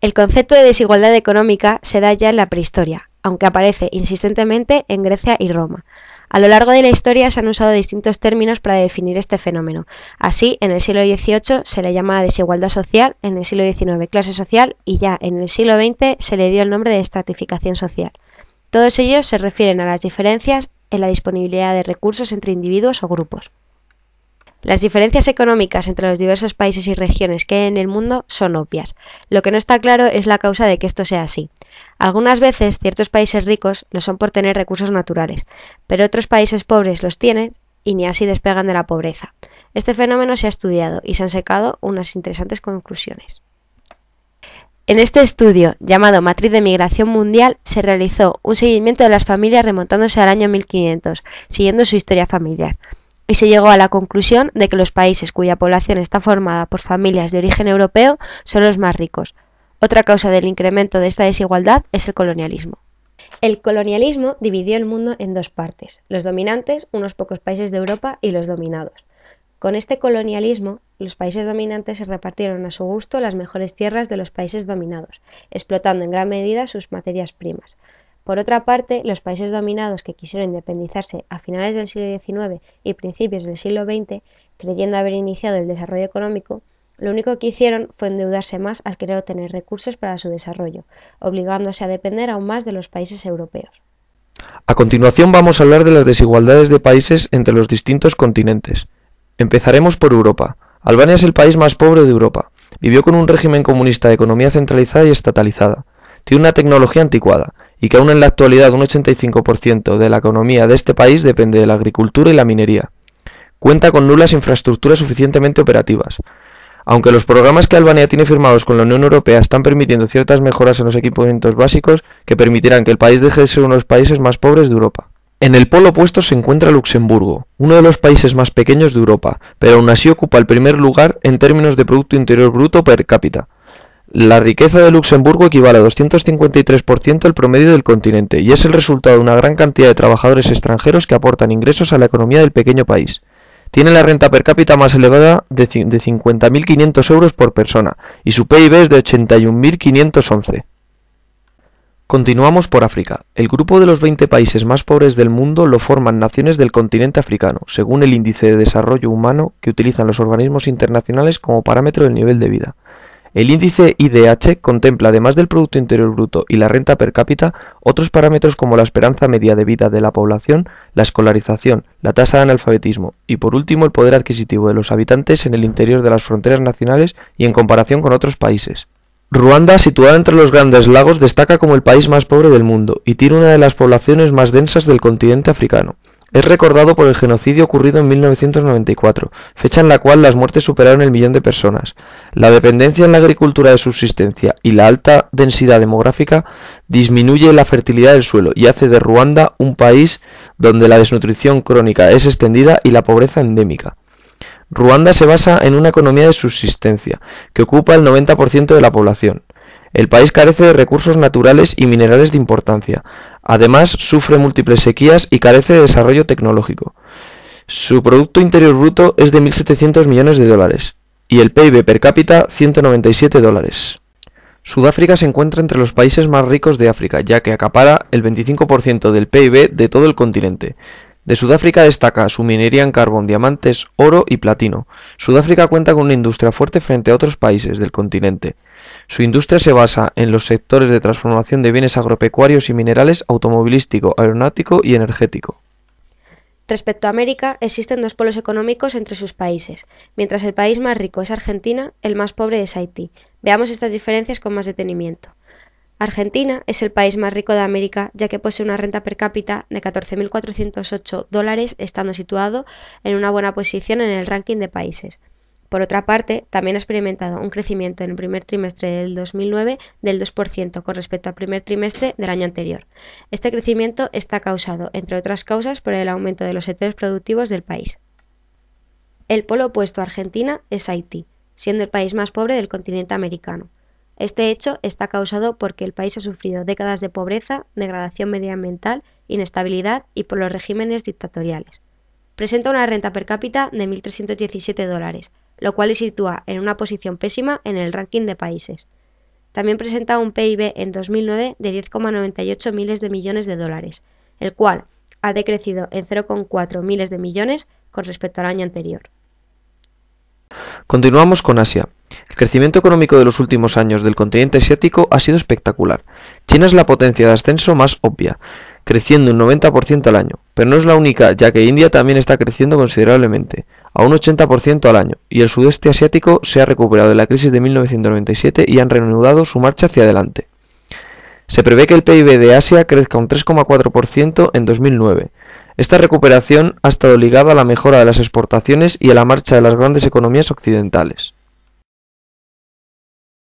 El concepto de desigualdad económica se da ya en la prehistoria, aunque aparece insistentemente en Grecia y Roma. A lo largo de la historia se han usado distintos términos para definir este fenómeno. Así, en el siglo XVIII se le llama desigualdad social, en el siglo XIX clase social y ya en el siglo XX se le dio el nombre de estratificación social. Todos ellos se refieren a las diferencias en la disponibilidad de recursos entre individuos o grupos. Las diferencias económicas entre los diversos países y regiones que hay en el mundo son obvias. Lo que no está claro es la causa de que esto sea así. Algunas veces ciertos países ricos lo son por tener recursos naturales, pero otros países pobres los tienen y ni así despegan de la pobreza. Este fenómeno se ha estudiado y se han sacado unas interesantes conclusiones. En este estudio, llamado Matriz de Migración Mundial, se realizó un seguimiento de las familias remontándose al año 1500, siguiendo su historia familiar. Y se llegó a la conclusión de que los países cuya población está formada por familias de origen europeo son los más ricos. Otra causa del incremento de esta desigualdad es el colonialismo. El colonialismo dividió el mundo en dos partes, los dominantes, unos pocos países de Europa, y los dominados. Con este colonialismo, los países dominantes se repartieron a su gusto las mejores tierras de los países dominados, explotando en gran medida sus materias primas. Por otra parte, los países dominados que quisieron independizarse a finales del siglo XIX y principios del siglo XX, creyendo haber iniciado el desarrollo económico, lo único que hicieron fue endeudarse más al querer obtener recursos para su desarrollo, obligándose a depender aún más de los países europeos. A continuación vamos a hablar de las desigualdades de países entre los distintos continentes. Empezaremos por Europa. Albania es el país más pobre de Europa. Vivió con un régimen comunista de economía centralizada y estatalizada. Tiene una tecnología anticuada, y que aún en la actualidad un 85% de la economía de este país depende de la agricultura y la minería. Cuenta con nulas infraestructuras suficientemente operativas. Aunque los programas que Albania tiene firmados con la Unión Europea están permitiendo ciertas mejoras en los equipamientos básicos que permitirán que el país deje de ser uno de los países más pobres de Europa. En el polo opuesto se encuentra Luxemburgo, uno de los países más pequeños de Europa, pero aún así ocupa el primer lugar en términos de Producto Interior Bruto per cápita. La riqueza de Luxemburgo equivale a 253% el promedio del continente y es el resultado de una gran cantidad de trabajadores extranjeros que aportan ingresos a la economía del pequeño país. Tiene la renta per cápita más elevada de 50.500 euros por persona y su PIB es de 81.511. Continuamos por África. El grupo de los 20 países más pobres del mundo lo forman naciones del continente africano, según el índice de desarrollo humano que utilizan los organismos internacionales como parámetro del nivel de vida. El índice IDH contempla, además del Producto Interior Bruto y la renta per cápita, otros parámetros como la esperanza media de vida de la población, la escolarización, la tasa de analfabetismo y, por último, el poder adquisitivo de los habitantes en el interior de las fronteras nacionales y en comparación con otros países. Ruanda, situada entre los Grandes Lagos, destaca como el país más pobre del mundo y tiene una de las poblaciones más densas del continente africano. Es recordado por el genocidio ocurrido en 1994, fecha en la cual las muertes superaron el 1.000.000 de personas. La dependencia en la agricultura de subsistencia y la alta densidad demográfica disminuye la fertilidad del suelo y hace de Ruanda un país donde la desnutrición crónica es extendida y la pobreza endémica. Ruanda se basa en una economía de subsistencia, que ocupa el 90% de la población. El país carece de recursos naturales y minerales de importancia. Además, sufre múltiples sequías y carece de desarrollo tecnológico. Su Producto Interior Bruto es de 1.700 millones de dólares y el PIB per cápita 197 dólares. Sudáfrica se encuentra entre los países más ricos de África, ya que acapara el 25% del PIB de todo el continente. De Sudáfrica destaca su minería en carbón, diamantes, oro y platino. Sudáfrica cuenta con una industria fuerte frente a otros países del continente. Su industria se basa en los sectores de transformación de bienes agropecuarios y minerales, automovilístico, aeronáutico y energético. Respecto a América, existen dos polos económicos entre sus países. Mientras el país más rico es Argentina, el más pobre es Haití. Veamos estas diferencias con más detenimiento. Argentina es el país más rico de América, ya que posee una renta per cápita de 14.408 dólares, estando situado en una buena posición en el ranking de países. Por otra parte, también ha experimentado un crecimiento en el primer trimestre del 2009 del 2% con respecto al primer trimestre del año anterior. Este crecimiento está causado, entre otras causas, por el aumento de los sectores productivos del país. El polo opuesto a Argentina es Haití, siendo el país más pobre del continente americano. Este hecho está causado porque el país ha sufrido décadas de pobreza, degradación medioambiental, inestabilidad y por los regímenes dictatoriales. Presenta una renta per cápita de 1.317 dólares, lo cual le sitúa en una posición pésima en el ranking de países. también presenta un PIB en 2009 de 10,98 miles de millones de dólares, el cual ha decrecido en 0,4 miles de millones con respecto al año anterior. Continuamos con Asia. El crecimiento económico de los últimos años del continente asiático ha sido espectacular. China es la potencia de ascenso más obvia, creciendo un 90% al año, pero no es la única, ya que India también está creciendo considerablemente, a un 80% al año, y el sudeste asiático se ha recuperado de la crisis de 1997 y han reanudado su marcha hacia adelante. Se prevé que el PIB de Asia crezca un 3,4% en 2009. Esta recuperación ha estado ligada a la mejora de las exportaciones y a la marcha de las grandes economías occidentales.